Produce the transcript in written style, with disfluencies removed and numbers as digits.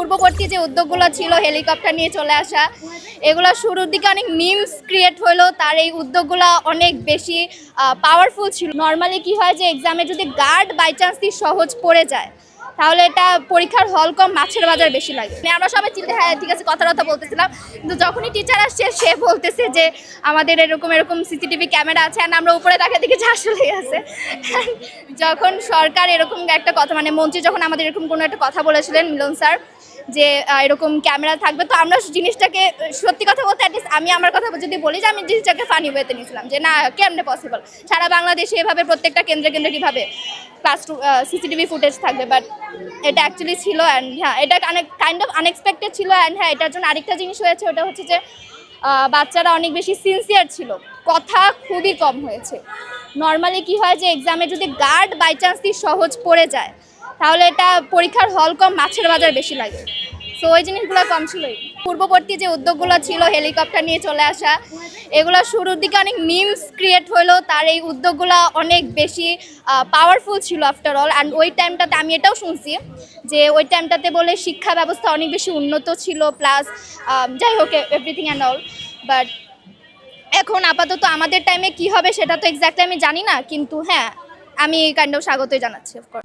পূর্ববর্তী যে উদ্যোগগুলো ছিল হেলিকপ্টার নিয়ে চলে আসা, এগুলো শুরুর দিকে অনেক মিমস ক্রিয়েট হলো। তার এই উদ্যোগগুলো অনেক বেশি পাওয়ারফুল ছিল। নর্মালি কি হয় যে এক্সামে যদি গার্ড বাই চান্স সহজ পড়ে যায় তাহলে এটা পরীক্ষার হল কম, মাছের বাজার বেশি লাগে। আমরা সবাই চিন্তা, হ্যাঁ ঠিক আছে, কথা বলতেছিলাম, কিন্তু যখনই টিচার আসছে সে বলতেছে যে আমাদের এরকম সিসিটিভি ক্যামেরা আছে, আর আমরা উপরে তাকে দেখে যে আসলেই আছে। যখন সরকার এরকম একটা কথা, মানে মন্ত্রী যখন আমাদের এরকম কোনো একটা কথা বলেছিলেন, মিলন স্যার, যে এরকম ক্যামেরা থাকবে, তো আমরা জিনিসটাকে, সত্যি কথা বলতে অ্যাটলিস্ট আমি আমার কথা যদি বলি যে আমি জিনিসটাকে ফানি ওয়েতে নিয়েছিলাম, যে না কেমনে পসিবল সারা বাংলাদেশে এভাবে প্রত্যেকটা কেন্দ্রে কীভাবে ক্লাসরুম সিসিটিভি ফুটেজ থাকবে। বাট এটা অ্যাকচুয়ালি ছিল, অ্যান্ড হ্যাঁ এটা কাইন্ড অফ আনএক্সপেক্টেড ছিল। অ্যান্ড হ্যাঁ এটার জন্য আরেকটা জিনিস হয়েছে, ওটা হচ্ছে যে বাচ্চারা অনেক বেশি সিনসিয়ার ছিল, কথা খুবই কম হয়েছে। নর্মালি কি হয় যে এক্সামে যদি গার্ড বাই চান্স সহজ পড়ে যায় তাহলে এটা পরীক্ষার হল কম, মাছের বাজার বেশি লাগে। সো ওই জিনিসগুলো কম ছিলই। পূর্ববর্তী যে উদ্যোগগুলো ছিল হেলিকপ্টার নিয়ে চলে আসা, এগুলো শুরুর দিকে অনেক মিমস ক্রিয়েট হলো। তার এই উদ্যোগগুলো অনেক বেশি পাওয়ারফুল ছিল আফটার অল। অ্যান্ড ওই টাইমটাতে আমি এটাও শুনছি যে ওই টাইমটাতে বলে শিক্ষা ব্যবস্থা অনেক বেশি উন্নত ছিল, প্লাস যাই হোক এভরিথিং অ্যান্ড অল। বাট এখন আপাতত আমাদের টাইমে কি হবে সেটা তো এক্স্যাক্টলি আমি জানি না, কিন্তু হ্যাঁ আমি কাইন্ড অফ স্বাগতই জানাচ্ছি অফকোর্স।